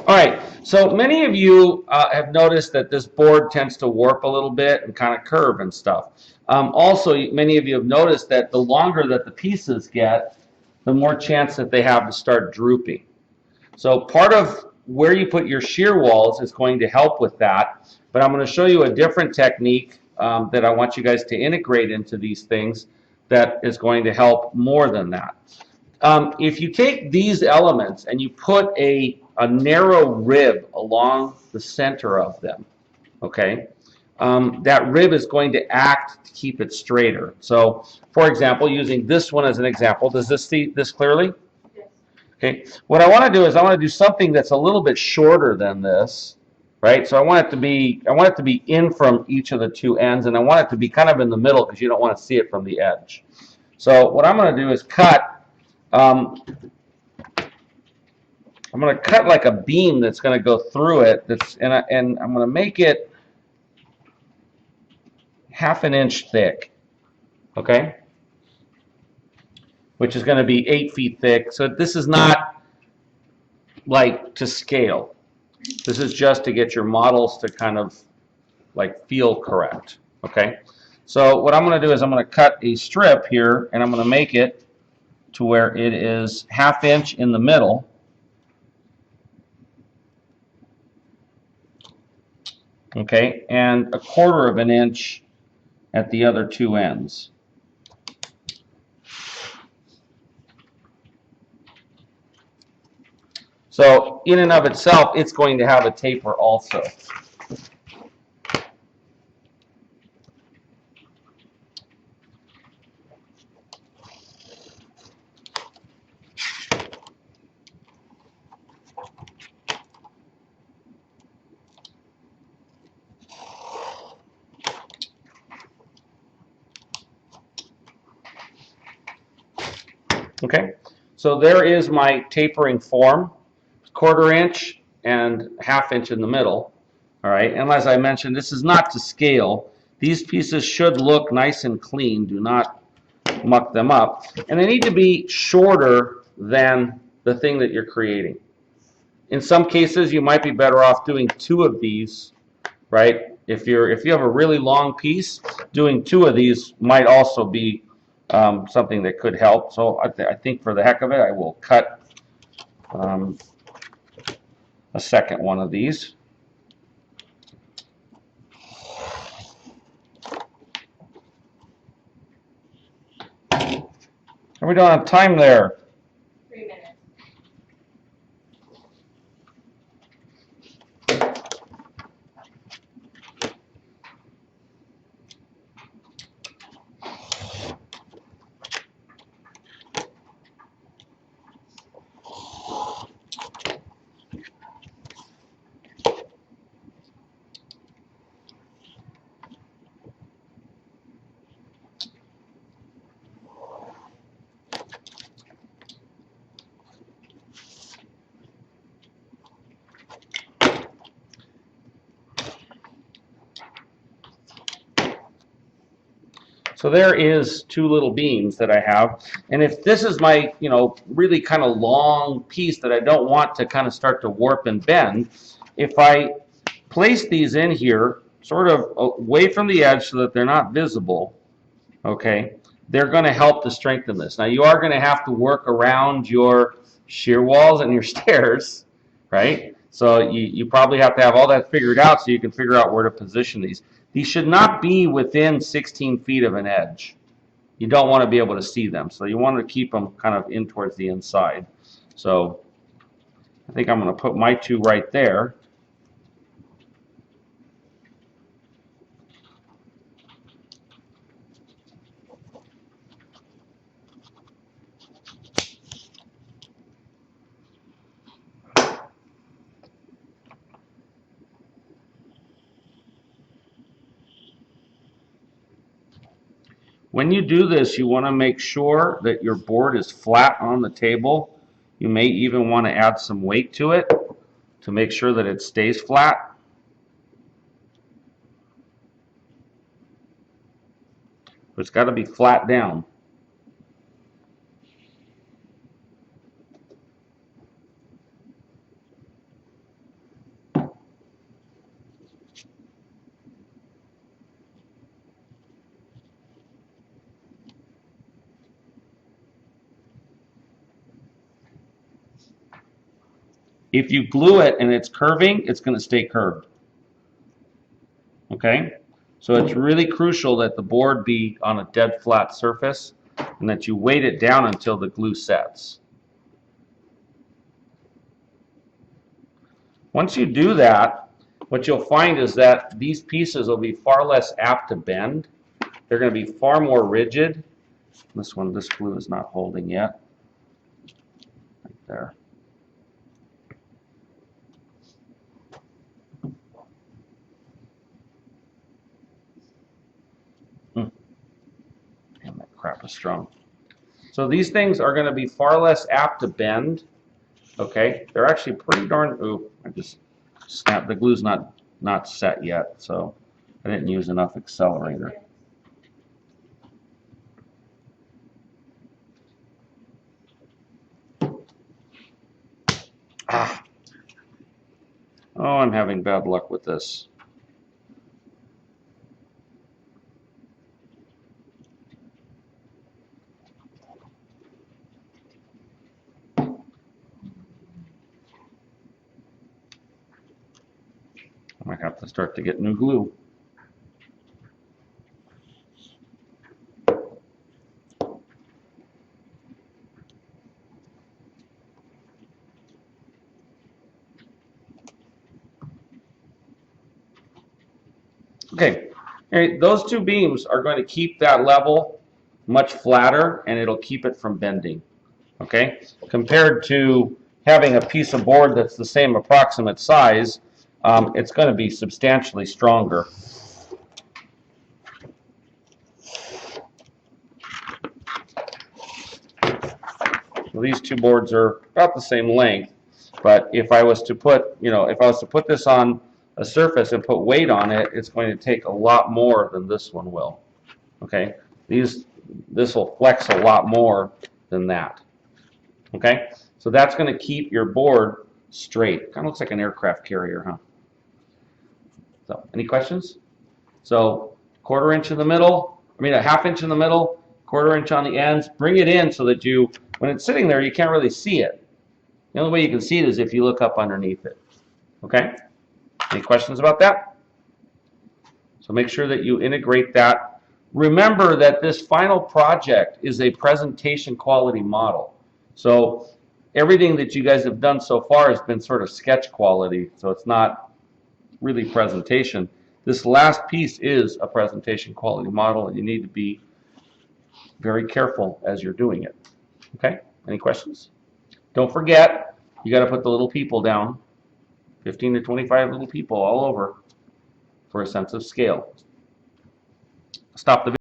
All right, so many of you have noticed that this board tends to warp a little bit and kind of curve and stuff. Also, many of you have noticed that the longer that the pieces get, the more chance that they have to start drooping. So part of where you put your shear walls is going to help with that, but I'm going to show you a different technique that I want you guys to integrate into these things that is going to help more than that. If you take these elements and you put a narrow rib along the center of them, okay, that rib is going to act to keep it straighter. So, for example, using this one as an example, does this see this clearly? Yes. Okay, what I want to do is I want to do something that's a little bit shorter than this, right? So I want it to be in from each of the two ends, and I want it to be kind of in the middle because you don't want to see it from the edge. So what I'm going to do is cut. Um, I'm going to cut like a beam that's going to go through it. And I'm going to make it half an inch thick, okay? Which is going to be 8 feet thick. So this is not like to scale. This is just to get your models to kind of like feel correct, okay? So what I'm going to do is I'm going to cut a strip here, and I'm going to make it to where it is half inch in the middle. Okay, and a quarter of an inch at the other two ends. So in and of itself, it's going to have a taper also. Okay, so there is my tapering form, quarter inch and half inch in the middle. All right, and as I mentioned, this is not to scale. These pieces should look nice and clean. Do not muck them up. And they need to be shorter than the thing that you're creating. In some cases, you might be better off doing two of these, right? If you have a really long piece, doing two of these might also be something that could help. So I think for the heck of it, I will cut a second one of these. Are we doing on time there? 3 minutes. So there is two little beams that I have. And if this is my, really kind of long piece that I don't want to kind of start to warp and bend, if I place these in here sort of away from the edge so that they're not visible, okay, they're going to help to strengthen this. Now you are going to have to work around your shear walls and your stairs, right? So you probably have to have all that figured out so you can figure out where to position these. These should not be within 16 feet of an edge. You don't want to be able to see them. So you want to keep them kind of in towards the inside. So I think I'm going to put my two right there. When you do this, you want to make sure that your board is flat on the table. You may even want to add some weight to it to make sure that it stays flat. But it's got to be flat down. If you glue it and it's curving, it's going to stay curved. Okay? So it's really crucial that the board be on a dead flat surface and that you weight it down until the glue sets. Once you do that, what you'll find is that these pieces will be far less apt to bend. They're going to be far more rigid. This glue is not holding yet. Right there. Damn, that crap is strong. So these things are going to be far less apt to bend. Okay, they're actually pretty darn. Ooh, I just snapped. The glue's not set yet, so I didn't use enough accelerator. Ah. Oh, I'm having bad luck with this. I might have to start to get new glue. Okay, those two beams are going to keep that level much flatter, and it'll keep it from bending. Okay, compared to having a piece of board that's the same approximate size, it's going to be substantially stronger. So these two boards are about the same length, but if I was to put, this on a surface and put weight on it, it's going to take a lot more than this one will. Okay, this will flex a lot more than that. Okay, so that's going to keep your board straight. Kind of looks like an aircraft carrier, huh? So, any questions? So, 1/4 inch in the middle, a 1/2 inch in the middle, 1/4 inch on the ends. Bring it in so that when it's sitting there, you can't really see it. The only way you can see it is if you look up underneath it. Okay? Any questions about that? So make sure that you integrate that. Remember that this final project is a presentation quality model. So everything that you guys have done so far has been sort of sketch quality, so it's not really presentation. This last piece is a presentation quality model, and you need to be very careful as you're doing it. Okay? Any questions? Don't forget, you got to put the little people down. 15 to 25 little people all over for a sense of scale. Stop the video.